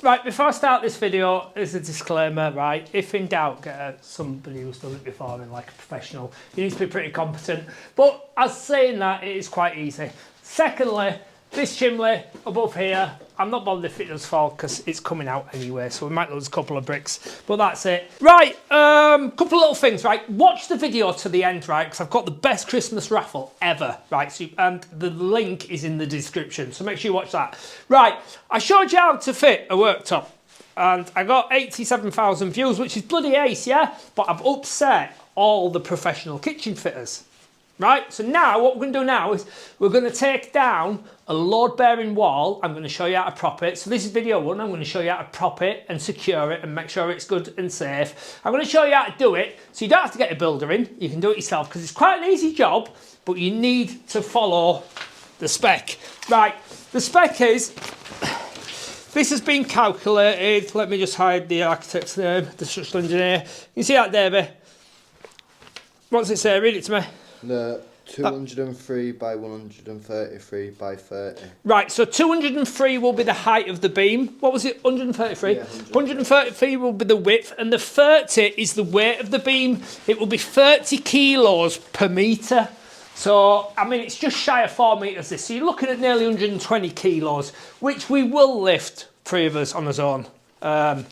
Right, before I start this video, as a disclaimer, right, if in doubt, get somebody who's done it before and like a professional. You need to be pretty competent. But as saying that, it is quite easy. Secondly, this chimney above here, I'm not bothered if it does fall because it's coming out anyway, so we might lose a couple of bricks, but that's it. Right, couple of little things, right? Watch the video to the end, right? Because I've got the best Christmas raffle ever, right? So and the link is in the description, so make sure you watch that. Right, I showed you how to fit a worktop, and I got 87,000 views, which is bloody ace, yeah? But I've upset all the professional kitchen fitters. Right, so now what we're going to do now is we're going to take down a load-bearing wall. I'm going to show you how to prop it. So this is video one. I'm going to show you how to prop it and secure it and make sure it's good and safe. I'm going to show you how to do it so you don't have to get a builder in. You can do it yourself because it's quite an easy job, but you need to follow the spec. Right, the spec is, this has been calculated. Let me just hide the architect's name, the structural engineer. You see that, David? What's it say? Read it to me. No, 203 by 133 by 30. Right, so 203 will be the height of the beam. What was it? 133? Yeah, 133 will be the width, and the 30 is the weight of the beam. It will be 30 kilos per metre. So, I mean, it's just shy of 4 metres this. So you're looking at nearly 120 kilos, which we will lift, 3 of us on his own. Not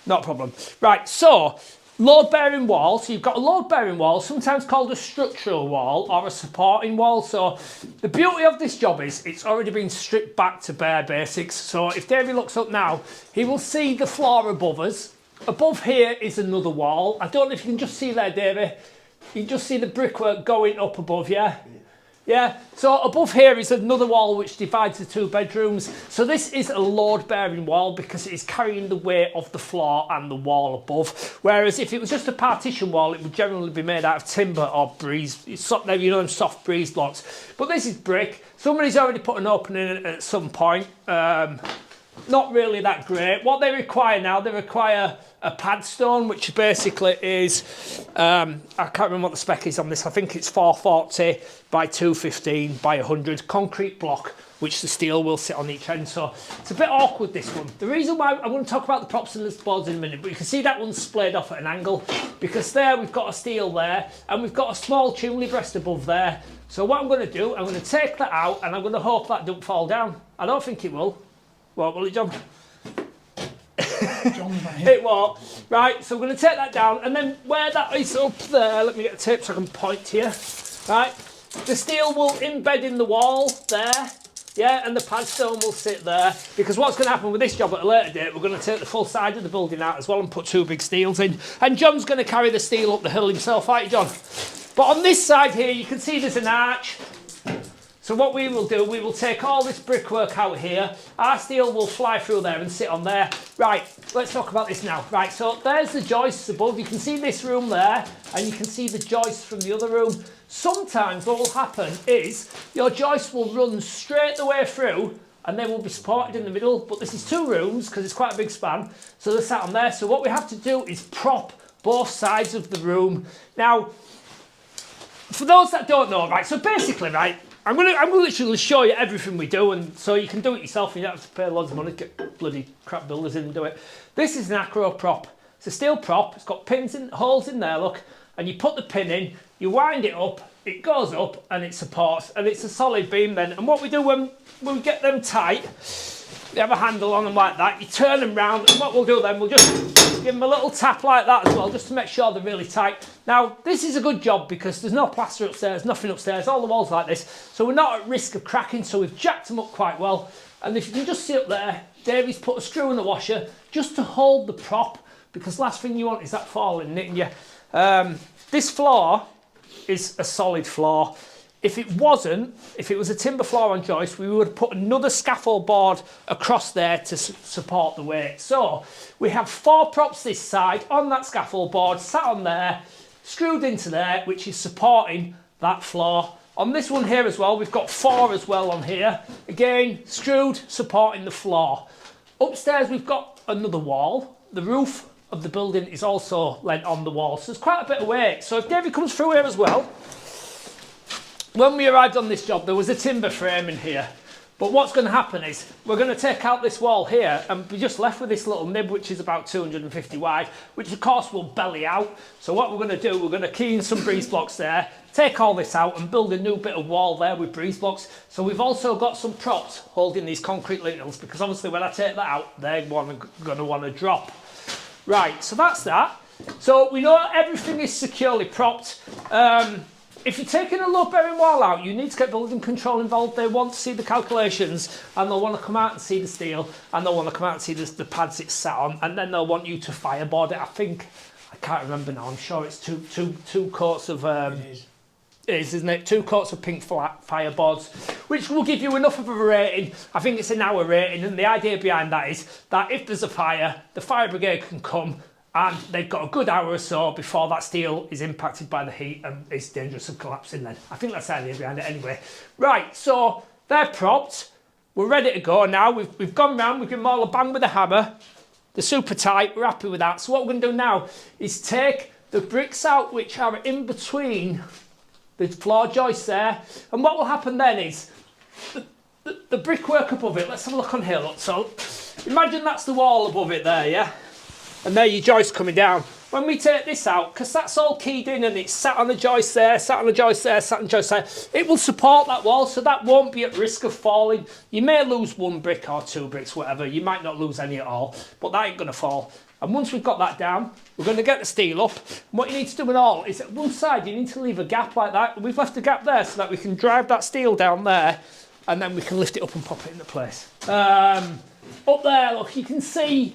a problem. Right, so load-bearing wall. So you've got a load-bearing wall, sometimes called a structural wall or a supporting wall. So the beauty of this job is it's already been stripped back to bare basics. So if Davey looks up now, he will see the floor above us. Above here is another wall. I don't know if you can just see there, Davey. You can just see the brickwork going up above, yeah? Yeah, so above here is another wall which divides the 2 bedrooms. So this is a load-bearing wall because it is carrying the weight of the floor and the wall above. Whereas if it was just a partition wall, it would generally be made out of timber or breeze, you know, them soft breeze blocks. But this is brick. Somebody's already put an opening in it at some point. Not really that great. What they require now, they require a pad stone, which basically is, I can't remember what the spec is on this. I think it's 440 by 215 by 100 concrete block, which the steel will sit on each end. So it's a bit awkward, this one. The reason why I'm going to talk about the props and the boards in a minute, but you can see that one's splayed off at an angle because there we've got a steel there and we've got a small chimney breast above there. So what I'm going to do, I'm going to take that out and I'm going to hope that don't fall down. I don't think it will. What will it, John? It won't. Right, so we're going to take that down, and then where that is up there, let me get a tape so I can point to you. Right, the steel will embed in the wall there, yeah, and the pad stone will sit there. Because what's going to happen with this job at a later date, we're going to take the full side of the building out as well and put 2 big steels in. And John's going to carry the steel up the hill himself, right, John? But on this side here, you can see there's an arch. So what we will do, we will take all this brickwork out here. Our steel will fly through there and sit on there. Right, let's talk about this now. Right, so there's the joists above. You can see this room there, and you can see the joists from the other room. Sometimes what will happen is your joists will run straight the way through, and they will be supported in the middle. But this is 2 rooms, because it's quite a big span, so they're sat on there. So what we have to do is prop both sides of the room. Now, for those that don't know, right, so basically, right, I'm going to literally show you everything we do, and so you can do it yourself and you don't have to pay loads of money to get bloody crap builders in and do it. This is an acro prop. It's a steel prop. It's got pins and holes in there, look, and you put the pin in, you wind it up, it goes up and it supports, and it's a solid beam then. And what we do when we get them tight, you have a handle on them like that, you turn them round, and what we'll do then, we'll just give them a little tap like that as well, just to make sure they're really tight. Now, this is a good job because there's no plaster upstairs, nothing upstairs, all the walls like this, so we're not at risk of cracking, so we've jacked them up quite well. And if you can just see up there, Davey's put a screw in the washer just to hold the prop, because last thing you want is that falling, hitting you. This floor is a solid floor. If it wasn't, if it was a timber floor on joist, we would put another scaffold board across there to support the weight. So we have 4 props this side on that scaffold board, sat on there, screwed into there, which is supporting that floor. On this one here as well, we've got 4 as well on here. Again, screwed, supporting the floor. Upstairs, we've got another wall. The roof of the building is also lent on the wall, so there's quite a bit of weight. So if David comes through here as well, when we arrived on this job, there was a timber frame in here. But what's going to happen is we're going to take out this wall here and be just left with this little nib, which is about 250 wide, which of course will belly out. So what we're going to do, we're going to key in some breeze blocks there, take all this out and build a new bit of wall there with breeze blocks. So we've also got some props holding these concrete lintels, because obviously when I take that out, they're going to want to drop. Right, so that's that. So we know everything is securely propped. If you're taking a load-bearing wall out, you need to get building control involved. They want to see the calculations, and they'll want to come out and see the steel, and they'll want to come out and see the pads it's sat on, and then they'll want you to fireboard it. I can't remember now. I'm sure it's two coats of it is, isn't it? 2 coats of pink fireboards, which will give you enough of a rating. I think it's an hour rating, and the idea behind that is that if there's a fire, the fire brigade can come, and they've got a good hour or so before that steel is impacted by the heat and it's dangerous of collapsing then. I think that's the idea behind it anyway. Right, so they're propped. We're ready to go now. We've gone round, we've given them all a bang with a hammer. They're super tight, we're happy with that. So what we're going to do now is take the bricks out which are in between the floor joists there. And what will happen then is the brickwork above it, let's have a look on here, look. So imagine that's the wall above it there, yeah? And there your joist coming down. When we take this out, because that's all keyed in and it's sat on the joist there, sat on the joist there, sat on the joist there, it will support that wall, so that won't be at risk of falling. You may lose 1 brick or 2 bricks, whatever. You might not lose any at all, but that ain't going to fall. And once we've got that down, we're going to get the steel up. And what you need to do in all is at one side, you need to leave a gap like that. We've left a gap there so that we can drive that steel down there, and then we can lift it up and pop it into place. Up there, look, you can see...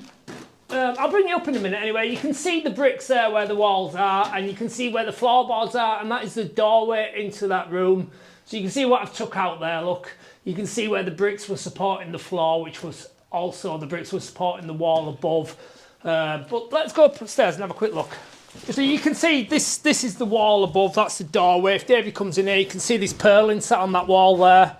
I'll bring it up in a minute anyway. You can see the bricks there where the walls are, and you can see where the floorboards are, and that is the doorway into that room. So you can see what I've took out there, look. You can see where the bricks were supporting the floor, which was also the bricks were supporting the wall above. But let's go upstairs and have a quick look. So you can see this is the wall above, that's the doorway. If Davey comes in here, you can see this purling sat on that wall there.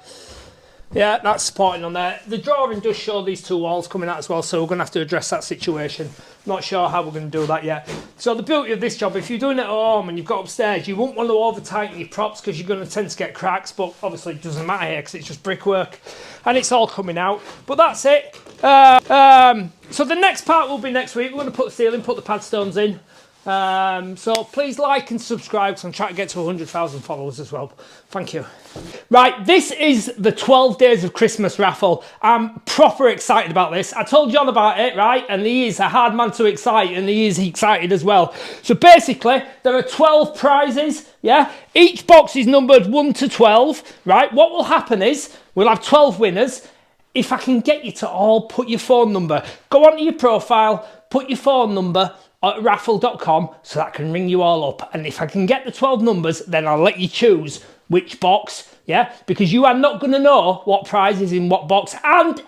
Yeah, that's supporting on there. The drawing does show these 2 walls coming out as well, so we're going to have to address that situation. Not sure how we're going to do that yet. So the beauty of this job, if you're doing it at home and you've got upstairs, you won't want to over-tighten your props because you're going to tend to get cracks, but obviously it doesn't matter here because it's just brickwork and it's all coming out. But that's it. So the next part will be next week. We're going to put the steel in, put the pad stones in. So please like and subscribe because I'm trying to get to 100,000 followers as well. Thank you. Right, this is the 12 Days of Christmas raffle. I'm proper excited about this. I told John about it, right? And he is a hard man to excite, and he is excited as well. So basically, there are 12 prizes, yeah? Each box is numbered 1 to 12, right? What will happen is we'll have 12 winners. If I can get you to all put your phone number, go onto your profile, put your phone number at raffle.com so that I can ring you all up. And if I can get the 12 numbers, then I'll let you choose which box, yeah? Because you are not going to know what prize is in what box. And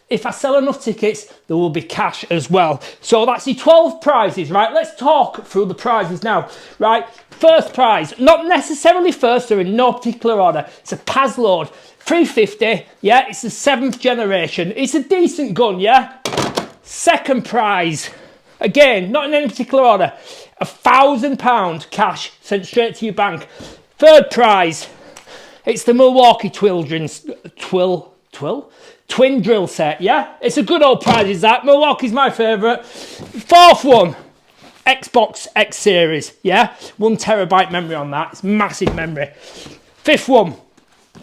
if I sell enough tickets, there will be cash as well. So that's the 12 prizes, right? Let's talk through the prizes now, right? First prize, not necessarily first, they're in no particular order. It's a PAS load, 350, yeah? It's the 7th generation. It's a decent gun, yeah? Second prize, again, not in any particular order, £1,000 cash sent straight to your bank. Third prize, it's the Milwaukee twin drill set, yeah? It's a good old prize, is that? Milwaukee's my favourite. Fourth one, Xbox X Series, yeah? 1 terabyte memory on that, it's massive memory. Fifth one,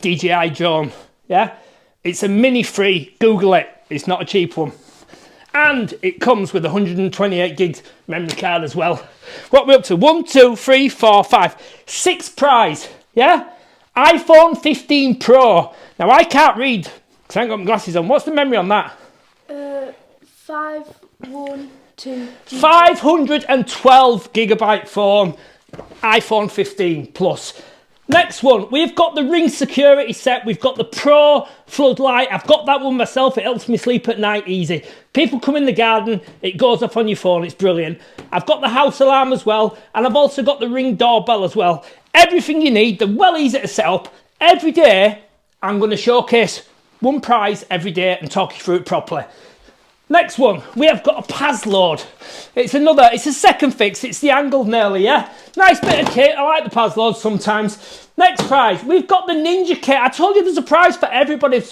DJI drone, yeah? It's a mini free, Google it, it's not a cheap one. And it comes with 128 gigs memory card as well. What we're up to? 1, 2, 3, 4, 5. 6th prize, yeah? iPhone 15 Pro. Now, I can't read because I ain't got my glasses on. What's the memory on that? 512 512 gigabyte phone. iPhone 15 Plus. Next one, we've got the Ring security set. We've got the Pro floodlight. I've got that one myself. It helps me sleep at night easy. People come in the garden, it goes off on your phone. It's brilliant. I've got the house alarm as well, and I've also got the Ring doorbell as well. Everything you need. They're well easy to set up. Every day, I'm going to showcase one prize every day and talk you through it properly. Next one, we have got a Paz load. It's a second fix. It's the angled nailer, yeah? Nice bit of kit. I like the Paz loads sometimes. Next prize, we've got the Ninja kit. I told you there's a prize for everybody.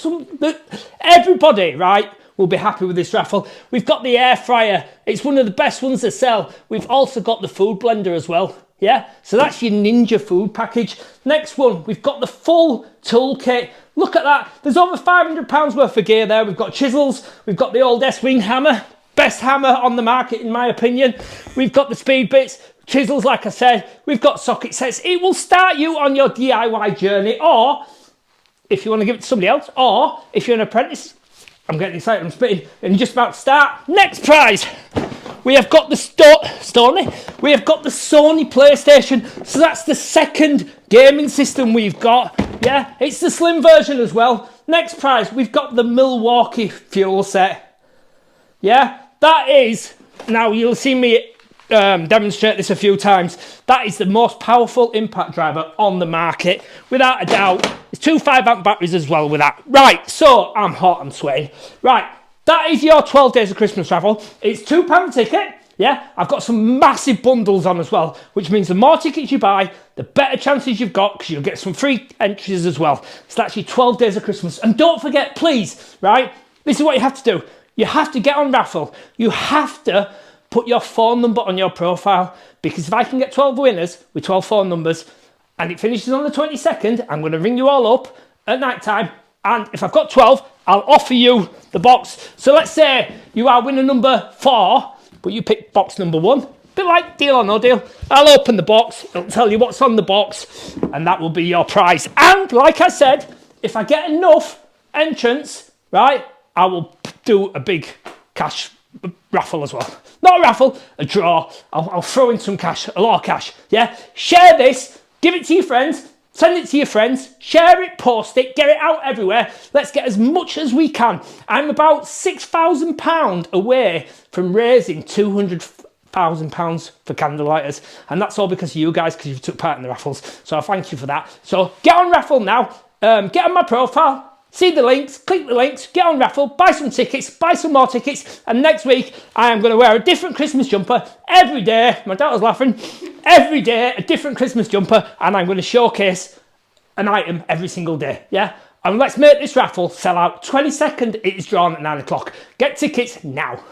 Everybody, right, will be happy with this raffle. We've got the air fryer. It's one of the best ones to sell. We've also got the food blender as well. Yeah, so that's your Ninja food package. Next one, we've got the full toolkit. Look at that. There's over £500 worth of gear there. We've got chisels. We've got the old S-Wing hammer. Best hammer on the market, in my opinion. We've got the speed bits, chisels, like I said. We've got socket sets. It will start you on your DIY journey, or if you want to give it to somebody else, or if you're an apprentice, I'm getting excited, I'm spitting, and you're just about to start. Next prize. We have got the Sony. We have got the Sony PlayStation. So that's the second gaming system we've got. Yeah, it's the slim version as well. Next prize, we've got the Milwaukee fuel set. Yeah, that is, now you'll see me demonstrate this a few times. That is the most powerful impact driver on the market, without a doubt. It's 2 5-amp batteries as well with that. Right, so I'm hot, I'm sweating. Right. That is your 12 Days of Christmas raffle. It's £2 ticket. Yeah, I've got some massive bundles on as well, which means the more tickets you buy, the better chances you've got, because you'll get some free entries as well. So that's your 12 Days of Christmas. And don't forget, please, right, this is what you have to do. You have to get on raffle. You have to put your phone number on your profile, because if I can get 12 winners with 12 phone numbers and it finishes on the 22nd, I'm going to ring you all up at night time. And if I've got 12, I'll offer you the box. So let's say you are winner number 4, but you pick box number 1. Bit like Deal or No Deal. I'll open the box, it'll tell you what's on the box, and that will be your prize. And like I said, if I get enough entrants, right, I will do a big cash raffle as well. Not a raffle, a draw. I'll throw in some cash, a lot of cash. Yeah, share this, give it to your friends. Send it to your friends, share it, post it, get it out everywhere. Let's get as much as we can. I'm about £6,000 away from raising £200,000 for candlelighters. And that's all because of you guys, because you took part in the raffles. So I thank you for that. So get on raffle now. Get on my profile. See the links, click the links, get on raffle, buy some tickets, buy some more tickets, and next week I am going to wear a different Christmas jumper every day. My daughter's laughing. Every day, a different Christmas jumper, and I'm going to showcase an item every single day, yeah? And let's make this raffle sell out. 22nd, it is drawn at 9 o'clock. Get tickets now.